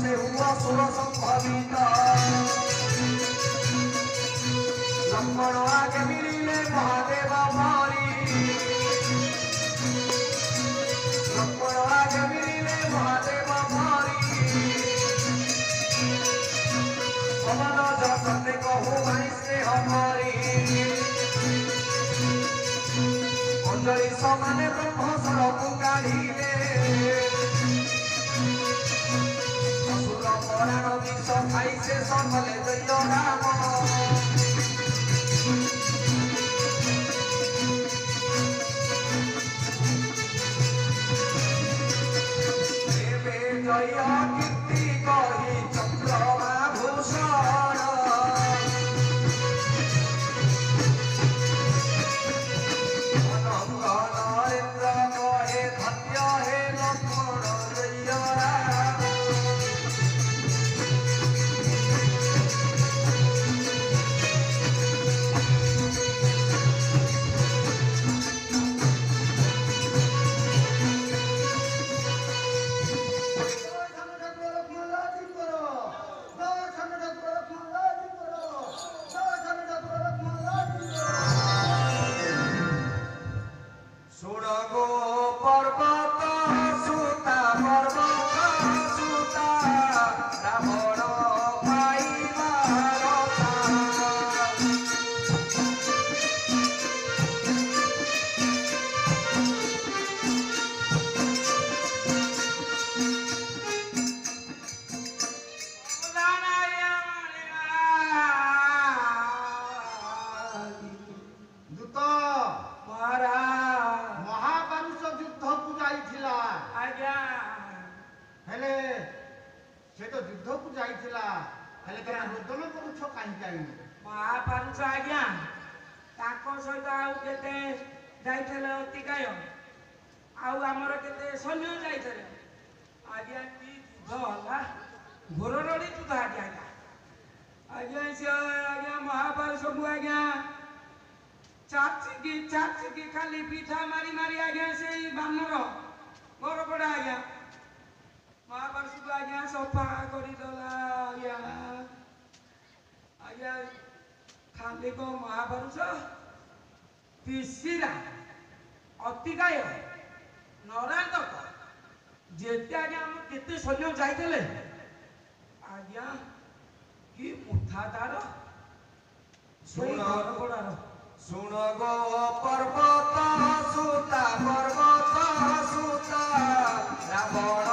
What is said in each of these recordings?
से हुआ सुर संभवित लक्ष्मण आगे मिलिले महादेव मारी लक्ष्मण आगे मिलिले महादेव मारी पवन जगते कहू भाई से हमारी अंजलि समाने ब्रह्म सरकु काढ़िले असुर पराण विष खाई से सकले जय राम जय कीर्ति कही चंद्रमा भूषण अनंग नरेंद्र कहे धन्य हे लक्ष्मण जय राम महापारुष आज्ञा सहित आउ केते जाइले अतिकाय आमर केते सैन्य जाइले आज्ञा कि युद्ध हला घोर रड़ी युद्ध आज्ञा आज्ञा से आज्ञा महापारुष को आज्ञा चाची खाली पीठा मारी मारी आज्ञा से बानर घर पड़ा आज्ञा महापारुष को आज्ञा सफा कर आज्ञा खाली को महापुरुष पिसीरा अतिकाय नरांतक जेते आज्ञा हम केते सैन्य जाइले आज्ञा कि मुठा तार सुन गो पर्वत सुता पर्वत सुता रावण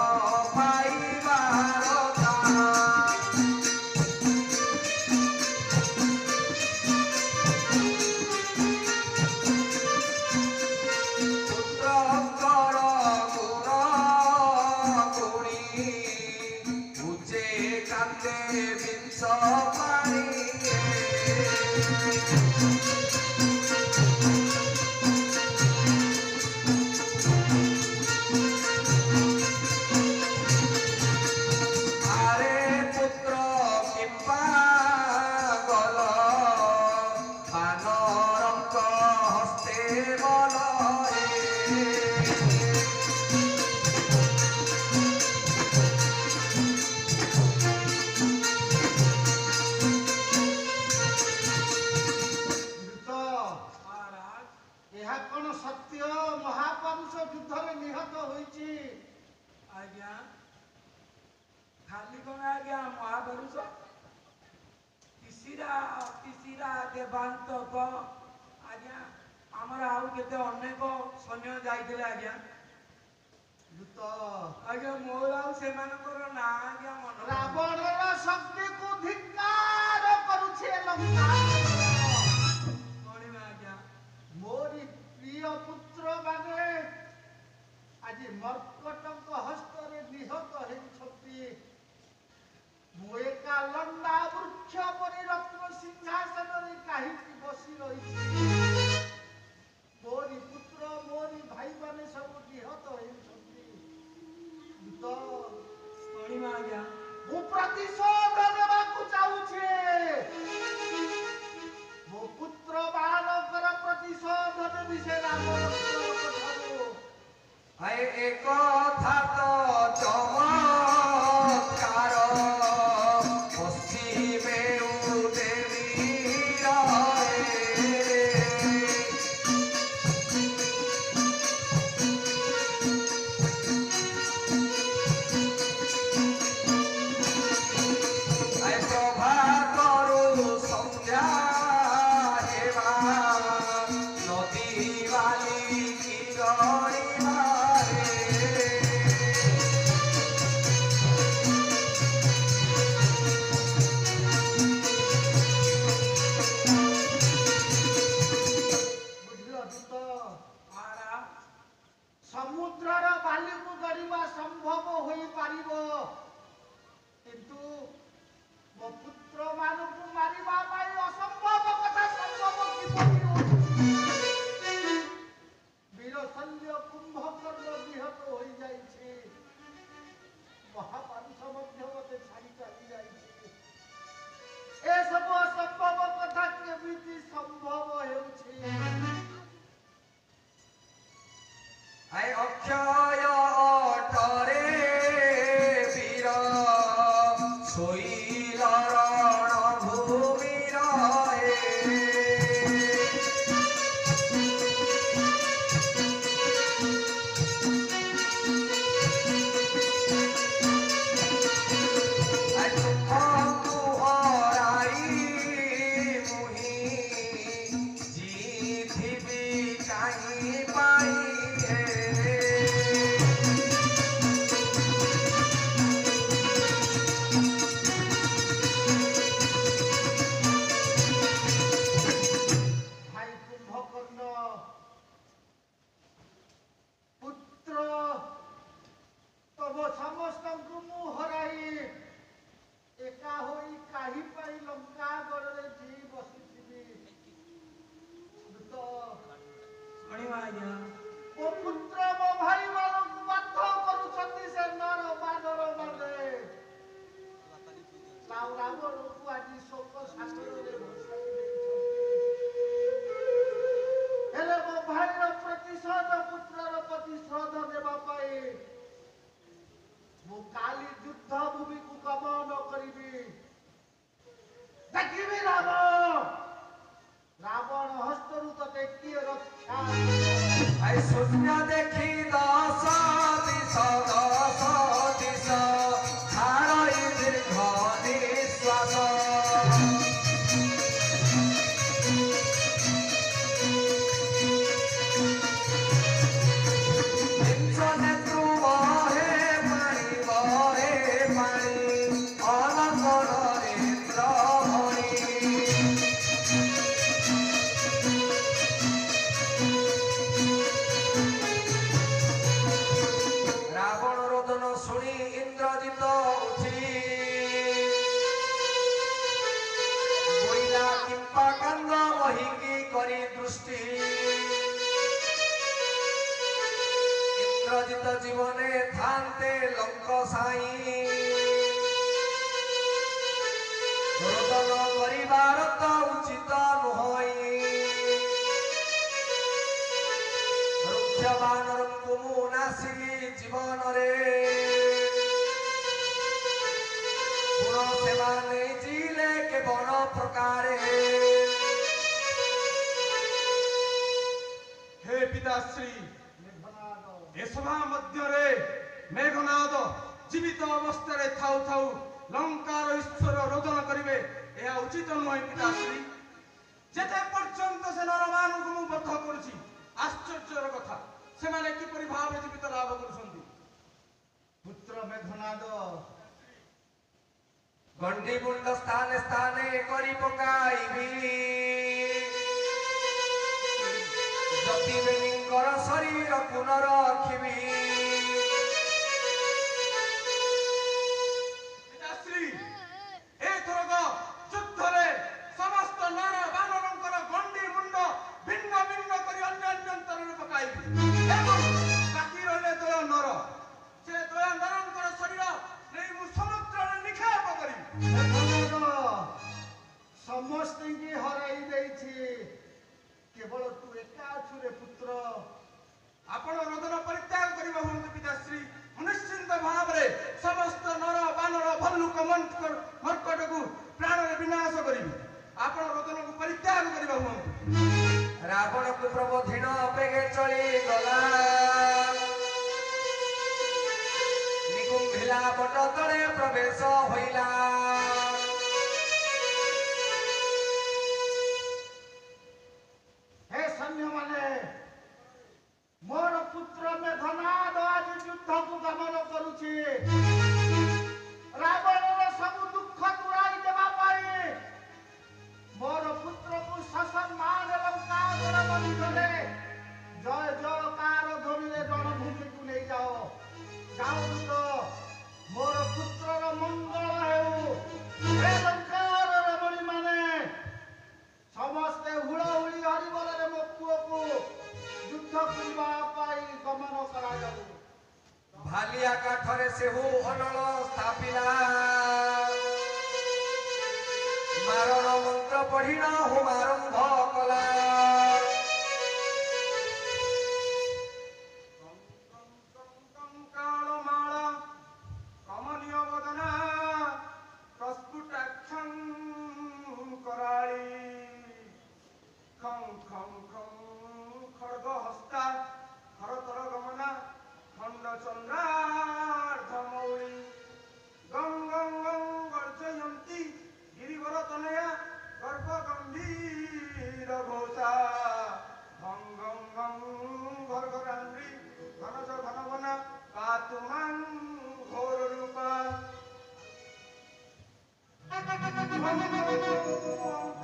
खाली कौन आज्ञा महापुरुष किसीरा देवांतक आज्ञा आमर आउ केते अनेक सैन्य जाइले आज्ञा दूत आज्ञा मोर आउ सेमानकर ना आज्ञा मन रावणर शक्ति को धिक्कार करूछे लंका मणिमा आज्ञा मोरी प्रिय पुत्र माने आज मर्कटक हस्तरे निहत हेउछती मु एका लंडा वृक्ष परि रत्न सिंहासन रे काहिकी बसी रही मोरी पुत्र मोरी भाई माने सब निहत हेउछती तो मणिमा आज्ञा मु प्रतिशोध देबाकू चाहूछे मो पुत्र बालकर प्रतिशोध देबी से रावण एक था तो चमत्कार ସମୁଦ୍ରର ବାଲିକୁ ଗଡ଼ିବା ସମ୍ଭବ ହୋଇପାରିବ, କିନ୍ତୁ ମୋ ପୁତ୍ରମାନଙ୍କୁ ମାରିବା ପାଇଁ ଅସମ୍ଭବ କଥା ସମ୍ଭବ କିପରି ହେଉଛି? ବୀରଶଲ୍ୟ କୁମ୍ଭକର୍ଣ୍ଣ ନିହତ ହୋଇଯାଇଛି, ମହାପାରୁଷ ମଧ୍ୟ ମୋତେ ଛାଡ଼ି ଚାଲି ଯାଇଛି। ଏସବୁ ଅସମ୍ଭବ କଥା କେମିତି ସମ୍ଭବ ହେଉଛି? ଆଏ ଅକ୍ଷୟ ଅଟରେ ବୀର ଶୋଇଲ ରଣଭୂମିର শূন্য দেখি দশ দিশ ছাড়ই দীর্ঘ নিশ্বাস জিনিস নেত্রু বহে পানি অলঙ্করে ইন্দ্রমণি রাবণ রোদন শুনি ইন্দ্রজিত উঠি বইলা কিম্পা কান্দ মহিকি করি দৃষ্টি ইন্দ্রজিত জীবনে থানতে লঙ্ক সাই রোদন করিবার তো উচিত নহই রুক্ষবানরঙ্কু মু নাসিলি জীবনরে গুণ সেবা নেই জিলে কেবল প্রকারে हे पिताश्री ए सभा मध्यरे मेघनाद जीवित अवस्था थाउ थाउ लंकार ईश्वर रोदन करिवे ଏହା ଉଚିତ ନୁହେଁ ପିତାଶ୍ରୀ। ଯେତେ ପର୍ଯ୍ୟନ୍ତ ସେ ନରମାନଙ୍କୁ ମୁଁ ବଦ୍ଧ କରୁଛି ଆଶ୍ଚର୍ଯ୍ୟର କଥା ସେମାନେ କିପରି ଭାବେ ଜୀବିତ ଲାଭ କରୁଛନ୍ତି। ପୁତ୍ର ମେଘନାଦ ଗଣ୍ଡି ମୁଣ୍ଡ ସ୍ଥାନେ ସ୍ଥାନେ କରି ପକାଇବି ଯତି ବେଣୀଙ୍କର ଶରୀର ପୁନରଖିବି ପିତାଶ୍ରୀ ଏଥରକ ଯୁଦ୍ଧରେ ସମସ୍ତ ନର ବାନରଙ୍କର ଗଣ୍ଡି ମୁଣ୍ଡ ଭିନ୍ନ ଭିନ୍ନ କରି ଅନ୍ୟ ଅନ୍ୟ ଅନ୍ତରରେ ପକାଇବି ଏବଂ ବାକି ରହିଲେ ଦୟ ନର ସେ ଦୟ ନରଙ୍କର ଶରୀର ନେଇ ମୁଁ ସମୁଦ୍ରରେ ନିକ୍ଷେପ କରିବି। ମେଘନାଦ ସମସ୍ତଙ୍କୁ ହରାଇ ଦେଇଛି, କେବଳ ତୁ ଏକା ଅଛୁ ରେ ପୁତ୍ର। ଆପଣ ରୋଦନ ପରିତ୍ୟାଗ କରିବା ହୁଅନ୍ତୁ ପିତାଶ୍ରୀ। ମୁଁ ନିଶ୍ଚିନ୍ତ ଭାବରେ ସମସ୍ତ ନର ବାନର ଭଲ୍ଲୁକ ମର୍କଟକୁ ପ୍ରାଣରେ ବିନାଶ କରିବି। ଆପଣ ରୋଦନକୁ ପରିତ୍ୟାଗ କରିବା ହୁଅନ୍ତୁ। ରାବଣକୁ ପ୍ରବୋଧିନ ବେଗେ ଚଳି ଗଲା ନିକୁମ୍ଭିଲା ବଟ ତଳେ ପ୍ରବେଶ ହୋଇଲା ହେ ସୈନ୍ୟମାନେ, ମୋର ପୁତ୍ର ମେଘନାଦ ଆଜି ଯୁଦ୍ଧକୁ ଗମନ କରୁଛି। ରାବଣର ସବୁ ଦୁଃଖ ଦୂରାଇ ଦେବା ପାଇଁ ମୋର ପୁତ୍ରକୁ ସସମ୍ମାନ ଏବଂ କାଗର ମଧ୍ୟରେ ଜୟ ଜୟକାର ଧ୍ୱନିରେ ରଣଭୂମିକୁ ମାଟିଆ କାଠରେ ସେହୁ ଅନଳ ସ୍ଥାପିଲା ମାରଣ ମନ୍ତ୍ର ପଢ଼ିଣ ହୋମାରମ୍ଭ କଲା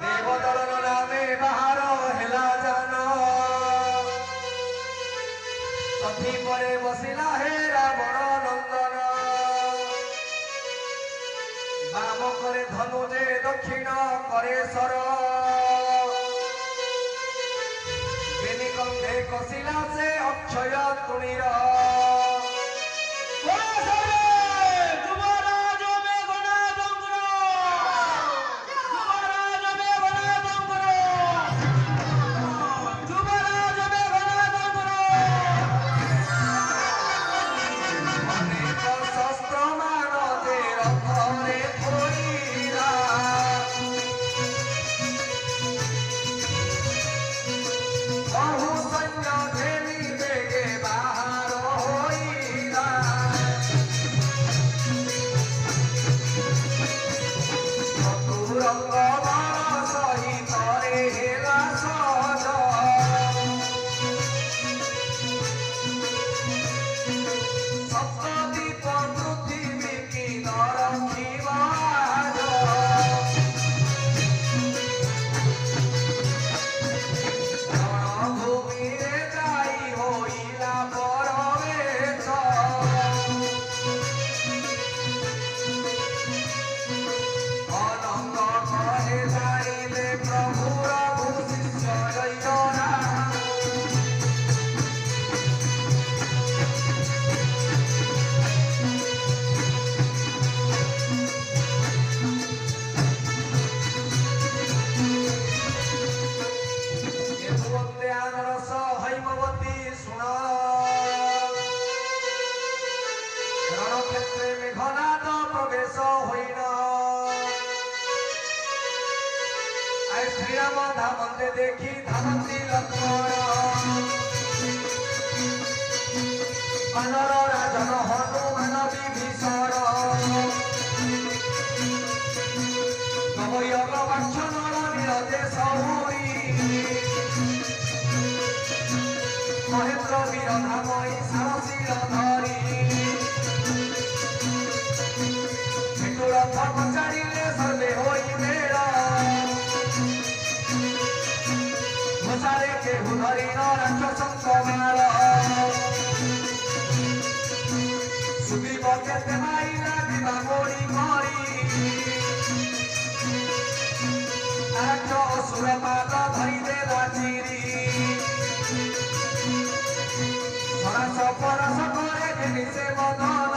ଦେବଦଳନ ନାମେ ବାହାର ହେଲା ଜାନ ତଥି ପରେ ବସିଲା ହେ ରାବଣ ନନ୍ଦନ ବାମ କରେ ଧନୁ ଯେ ଦକ୍ଷିଣ କରେ ସର ବେନିକନ୍ଧେ କସିଲା ସେ ଅକ୍ଷୟ ତୁଣିର শ্রীরাম ধামন্তে দেখি ধামন্তি লক্ষ্মণ বানর রাজন হনুমান বিভীষণ নবয়গ বাক্ষ নর নীরদে সৌরি মহেন্দ্র বীর ধামই সারশীল ধরি রথ পচারিলে সর্বে হই মেল ঘোষারে কেহু ধরিণ রাক্ষসঙ্ক মাল সুদীপ কেতে মাইলা দিবা করি করি রাক্ষ অসুর পাদ ধরিদেলা চিরি সরাস পরশ করে দেলি সে বদন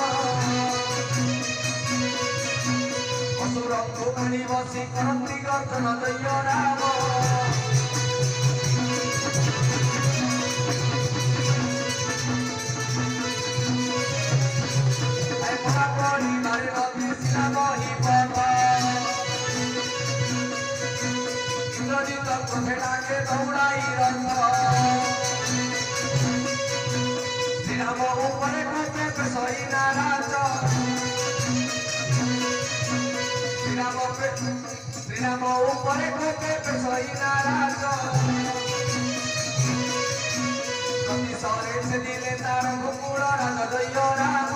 অসুরঙ্কু মানি বসি করন্তি গর্জন জয় রাম পরিবারে নদী শিলাবহি পর্ব ইন্দ্রজিৎ ক্রোধে ডাকে দৌড়াই রথ শ্রীরাম উপরে কোপে পেশই নারাজ শ্রীরাম উপরে কোপে পেশই নারাজ প্রতিশরে সে দিলে তার গোকুল রাজ জয় রাম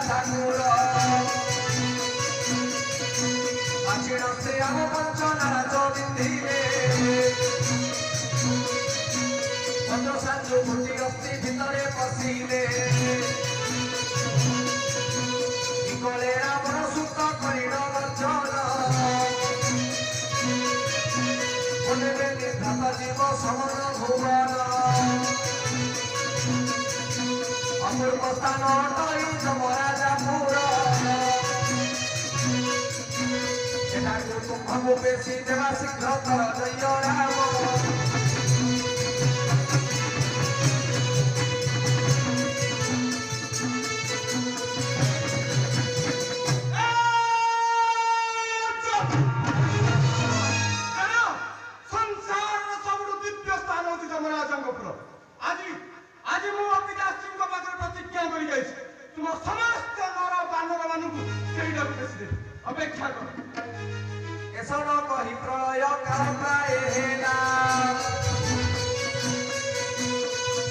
ঠাকুর আছিণ শ্রীরাম পঞ্চনারা চৌবিন্দিরে ভদ্র সাঞ্জু ফুটি অস্থি ভিতরে পশি ସ୍ଥାନ ଅଟଇ ଯମରାଜାପୁର ଏଠାକୁ ତୁମ୍ଭଙ୍କୁ ବେଶୀ ଦେବା ଶୀଘ୍ର କର ଜୟ ରାମ ଅପେକ୍ଷା କର ଏସଣ କହି ପ୍ରଳୟ କାଳ ପ୍ରାୟ ହେଲା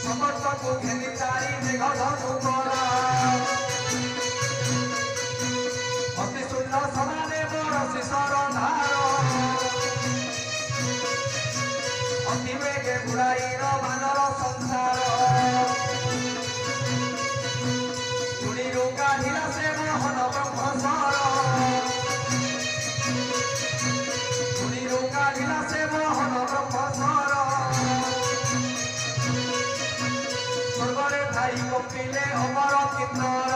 ସମସ୍ତଙ୍କୁ ଘେନି ଚାରି ମେଘ ଧନୁ କର ଅତି ଶୂନ୍ୟ ସମାନେ ବରସି ସରଧାର ଅତି ବେଗେ ବୁଢ଼ାଇର ମାନର ସଂସାର ତୁଣିରୁ କାଢ଼ିଲା ସେ ମୋହନ ବ୍ରହ୍ମସର କାଢ଼ିଲା ସେ ମୋହନ ବ୍ରହ୍ମସର ସ୍ୱର୍ଗରେ ଥାଇ କପିଲେ ଅମର କିନ୍ନର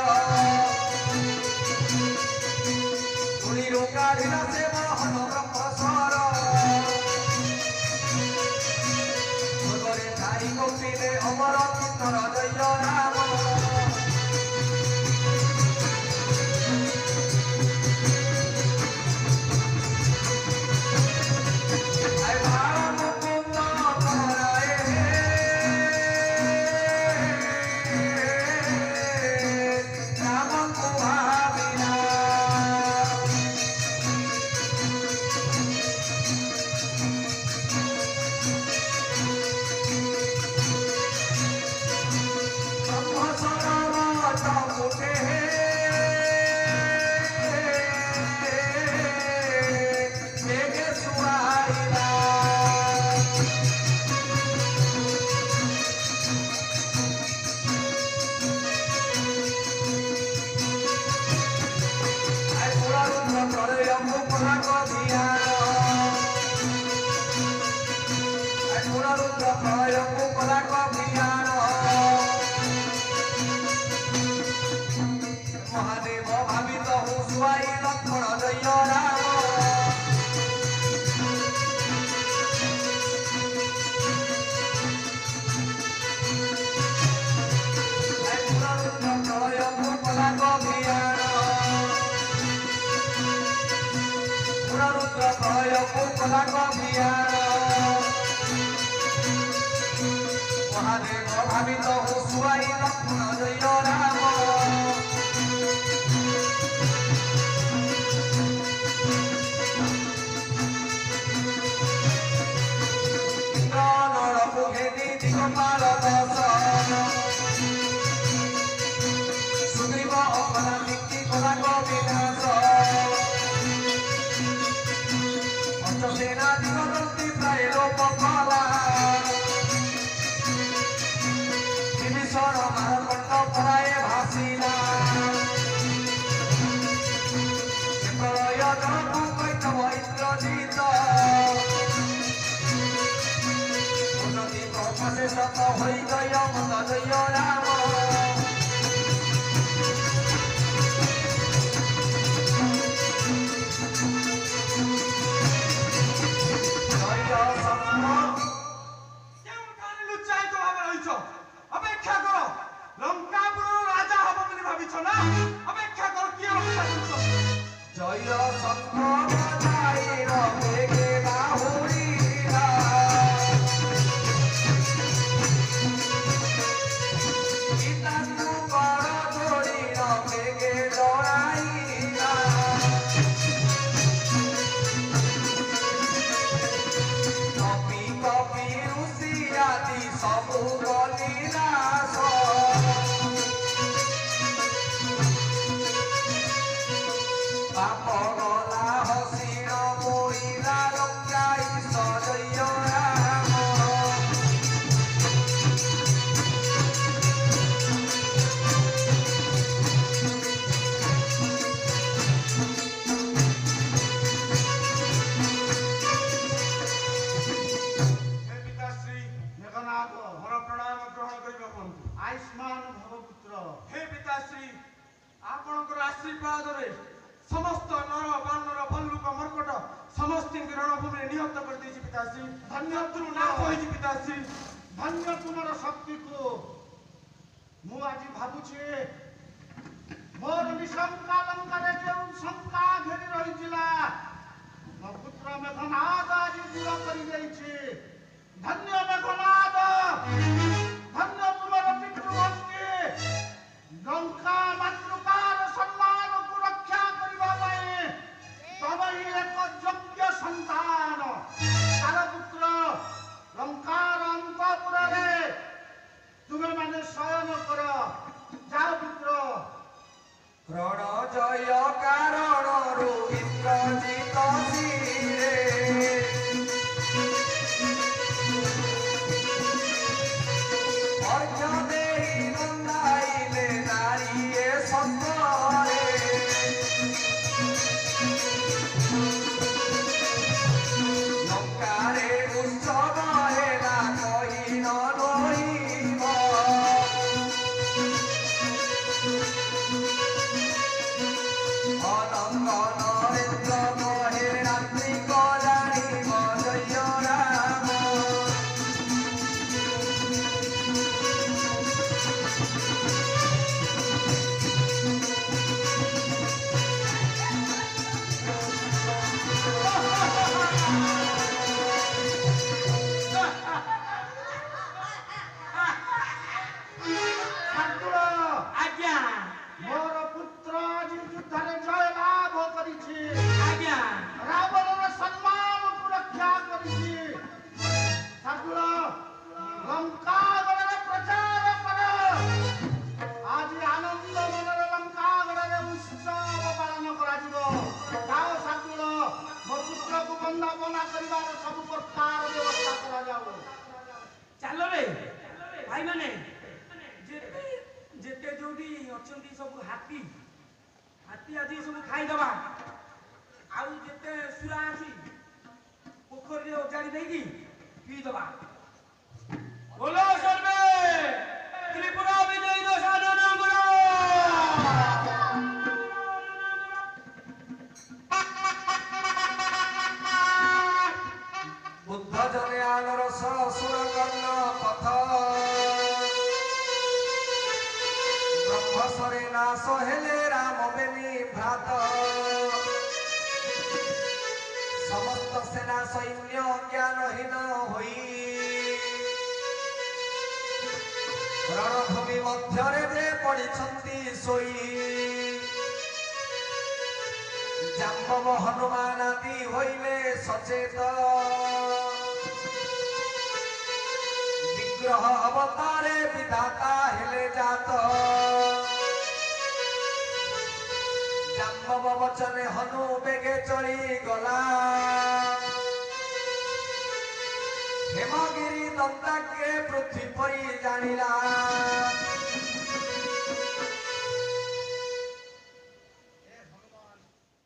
ତୁଣିରୁ କାଢ଼ିଲା ସେ ମୋହନ ବ୍ରହ୍ମସର ସ୍ୱର୍ଗରେ ଥାଇ କପିଲେ ଅମର କିନ୍ନର ଜୟ ରାମ ମହାଦେବ ଭାବିତ ହୁ ସୁଆଇ ଲକ୍ଷ୍ମଣ ଜୟ ରାମ ପୁନରୁଦ୍ର ପ୍ରଳୟକୁ କଲାକ ବିହାର ମହାଦେବ ଭାବିତ ହୁ ସୁଆଇ ଲକ୍ଷ୍ମଣ ଜୟ ରାମ ନଳକୁ ଘେନି ଦିଗପାଳ ଦଶ ସୁଗ୍ରୀବ ଅକଲା ନୀତି କଲାକ ବିନାଶ ପଞ୍ଚସେନା ଦିଗଦନ୍ତୀ ପ୍ରାୟ ଲୋପ କଲା ବିଭୀଷଣ ମାରକଣ୍ଡ ପରାଏ ଭାସିଲା ପ୍ରଳୟ ଜଳକୁ କୈତବ ଇନ୍ଦ୍ରଜିତ ଉନ୍ନତି ପ୍ରକାଶେ ସତ ହୋଇ ଜୟ ମତ ଜୟ ରାମ ଅପେକ୍ଷା କର ଲଙ୍କାପୁରର ରାଜା ହବ ବୋଲି ଭାବିଛ ନା ଅପେକ୍ଷା କର କିଏ ଅପେକ୍ଷା କରୁଛ ଜୟ ଶଙ୍ଖ ବଜାଇ ରବେ ବାହୁଡ଼ିଲା ଗୀତାକୁ କର ଯୋଡ଼ି ରବେ ଡରାଇଲା କପି କପି ଋଷି ଆଦି ସବୁ ବଲିନାଶ ପାପ ଗଲା ହସିଣ ବୋଇଲା ଲଙ୍କାଇ ସଜୟ ରାମ ପିତାଶ୍ରୀ ମେଘନାଥ ମୋର ପ୍ରଣାମ ଗ୍ରହଣ କରିବା କୁହନ୍ତୁ ଆୟୁଷ୍ମାନ ଭବ ପୁତ୍ର हे पिताश्री आपणकर आशीर्वाद रे समस्त नर बानर भल्लुक मर्कट समस्त रणभूमि निहत कर देछि पिताश्री धन्य शत्रु नाश होइछि पिताश्री धन्य तुमर शक्ति को मु आज भाबुछे मोर निशंका लंकारे जो शंका घेरी रहिजिला मो पुत्र मेघनाद आज दूर करि दैछि धन्य मेघनाद धन्य तुमर पितृभक्ति लंका मातृकार सम्मान को रक्षा करिबा पई तब ही एक योग्य संतान तार पुत्र लंकार अंतपुर रे तुमे माने शयन कर जाओ पुत्र रण जय कारणरू इंद्रजित शिरे अर्घ्य देई नंदाइले नारीए सत्तरे लंकारे उत्सव हेला कहि न नहिब अनंग नरेन्द्र कहे रात्रि कल्याणी जय राम ठाकुर आज्ञा मोर पुत्र आज युद्धरे जय लाभ करिछि आज्ञा रावणर सम्मान को रक्षा करिछि ठाकुर लंका गणरे प्रचार कर आज आनंद मनरे लंका गणरे उत्सव पालन करा जिवो जाओ ठाकुर मो पुत्र को बंदापना करिवार सब प्रकार व्यवस्था करा जाओ चलो रे भाई माने जेते जेते जोडी अछंती सब हाथी हाथी आदि सब खाई दबा आउ जेते सुरा आसी पोखरी रे ओजाड़ी देगी पी दबा बोलो सर्वे त्रिपुरा विजयी दशानन गुरु बुद्ध जने आनरस सुर कर्ण पथ ब्रह्मसरे नाश हेले राम बेनी भ्रात समस्त सेना सैन्य ज्ञानहीन होई रणभूमि मध्यरे जे पड़िछंती सोई जाम्बव हनुमान आदि होइले सचेत विग्रह अवतारे विधाता हेले जात जाम्बव वचने हनु बेगे चली गला हेमगिरी दत्ताके पृथ्वी परी जानिला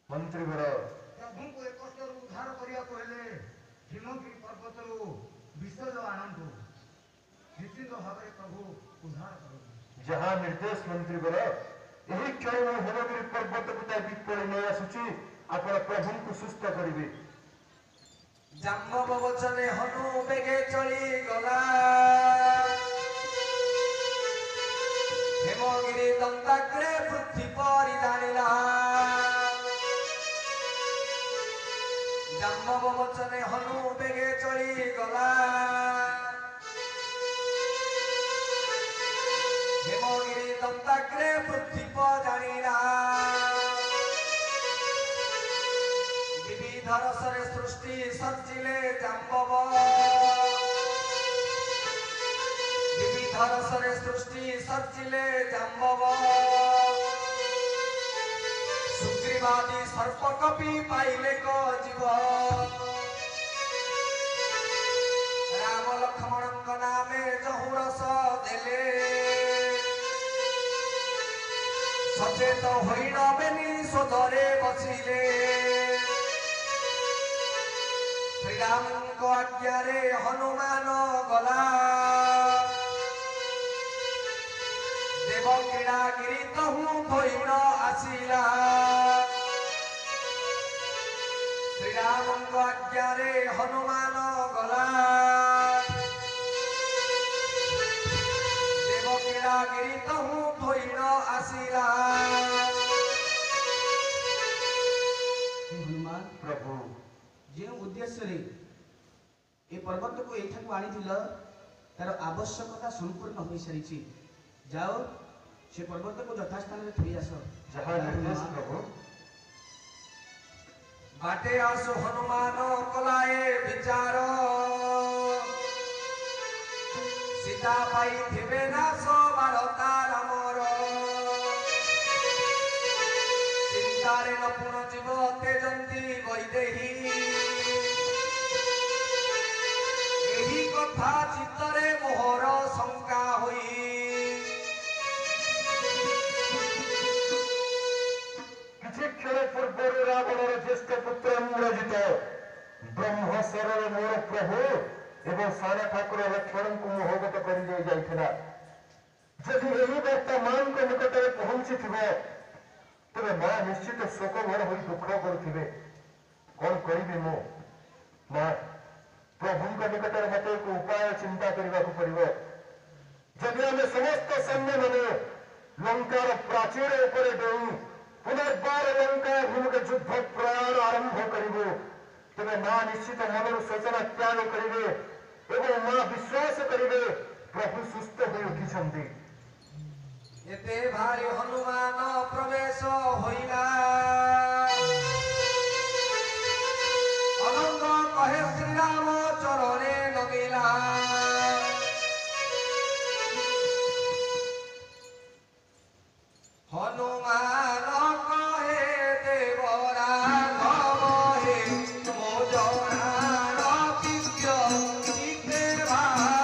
मंत्रीवर प्रभुଙ୍କୁ ଏ କଷ୍ଟରୁ ଉଦ୍ଧାର କରିବାକୁ ହେଲେ ହିମଗିରି ପର୍ବତରୁ ବିଷୟ ଆଣନ୍ତୁ ନିଶ୍ଚିତ ଭାବରେ ପ୍ରଭୁ ଉଦ୍ଧାର କରନ୍ତୁ जहाँ निर्देश मंत्रीवर यही क्षण में हेमगिरी पर्वत को ताई विपरी नहीं आसुची आपण प्रभु को सुस्थ करिवे जाम्बव वचने हनु बेगे चली गला हेमगिरी दत्ताग्रे पृथ्वी परी जानिला जाम्बव वचने हनु बेगे चली गला हेमगिरी दत्ताग्रे पृथ्वी पर जानिला विविध रसरे सृष्टि सज्जिले जाम्बव विविध रसरे सृष्टि सज्जिले जाम्बव सुग्रीवादी सर्प कपि पाइले को जीव राम लक्ष्मणଙ୍କ नामे जहु रस देले सचेत होइन बेनी सोधरे बसिले श्रीरामଙ୍କ आज्ञारे हनुमान गला ଦେବ କ୍ରୀଡ଼ାଗିରି ତହୁଁ ଧୋଇଣ ଆସିଲା ଶ୍ରୀରାମଙ୍କ ଆଜ୍ଞାରେ ହନୁମାନ ଗଲା ଦେବ କ୍ରୀଡ଼ାଗିରି ତହୁଁ ଧୋଇଣ ଆସିଲା हनुमान प्रभु जो उद्देश्य ए पर्वत को एठाकू आनीथिल तार आवश्यकता संपूर्ण हो सारी जाओ से पर्वत को यथास्थान में थोई आस जहाँ निर्देश प्रभु बाटे आसु हनुमान कलाए विचार सीता पाई थिबे नाश बालता रामर चिंतारे नपुण जीव तेजंती वैदेही एही कथा चित्तरे मोहर शंका होई किसी क्षण पूर्व रावणर ज्येष्ठ पुत्र इंद्रजित ब्रह्म शरण मोर प्रभु एवं सारा ठाकुर लक्ष्मण को मोहगत कर जदि यही बार्ता मां को निकट में पहुंची तेरे मां निश्चित शोकभर हो दुख करुवे कौन करी मो मां प्रभु निकट में मत एक उपाय चिंता करने को पड़ो जदि आम समस्त सैन्य मैंने लंकार प्राचीर उपर डे पुनर्बार लंका भूमि के युद्ध प्रयाण आरंभ करू तेरे मां निश्चित मन शोचना त्याग करेंगे एवं मां विश्वास करेंगे प्रभु सुस्थ हो उठी एते भारी हनुमान प्रवेश होइला अनंग कहे श्रीराम चरणे लगिला हनुमान कहे देवरा हे मो जनार दिव्य चित्ते भाविब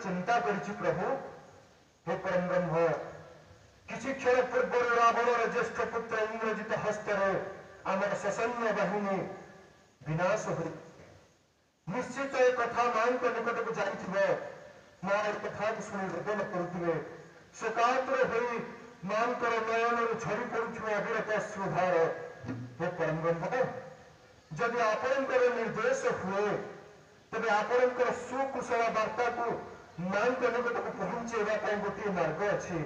चिंता करिछि प्रभु हे परम ब्रह्म किसी क्षण पूर्व रावणर ज्येष्ठ पुत्र इंद्रजित हस्तर आमर ससैन्य बाहिनी विनाश हो निश्चित ए कथा मां निकट को जाइथिबे मां ए कथा को सुनि रोदन करुथिबे शोकातुर होई मांकर नयन झरी पड़ुथिबे अविरत अश्रुधार हे परम ब्रह्म जदि आपणकर निर्देश हुए तेरे आपणकर सुकुशल वार्ता को मां निकट को पहुंचेगा गोटे मार्ग अच्छी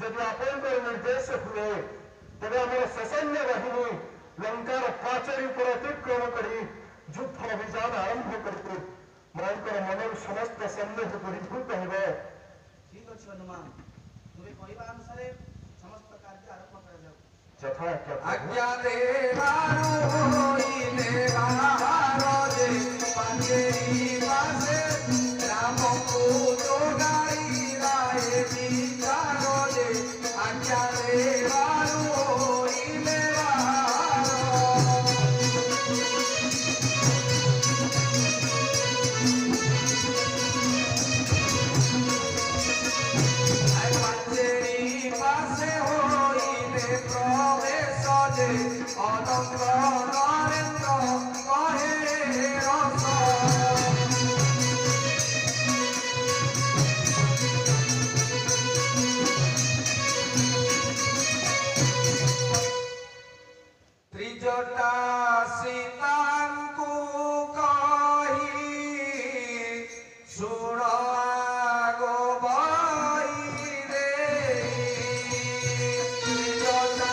जदि आपणकर निर्देश हुए तेरे आम ससैन्य बाहिनी लंकार पाचरी पर अतिक्रम कर युद्ध अभियान आरंभ करके मांकर मन समस्त सन्देह दूरीभूत हो ठीक अच्छे हनुमान तुम्हें कहवा अनुसार समस्त कार्य आरंभ कर यथा आज्ञा देवारो होइले बाहर जे पांचेरी पासे राम को जोगाई राय विचार जे आज्ञा देवारो होइले बाहर ସେ ଅଦଙ୍ଗ ନରେନ୍ଦ୍ର କହେ ରସ ତ୍ରିଜଟା ସୀତାଙ୍କୁ କହି ଶୁଣ ଆଗ ବହିରେ ତ୍ରିଜଟା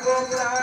Go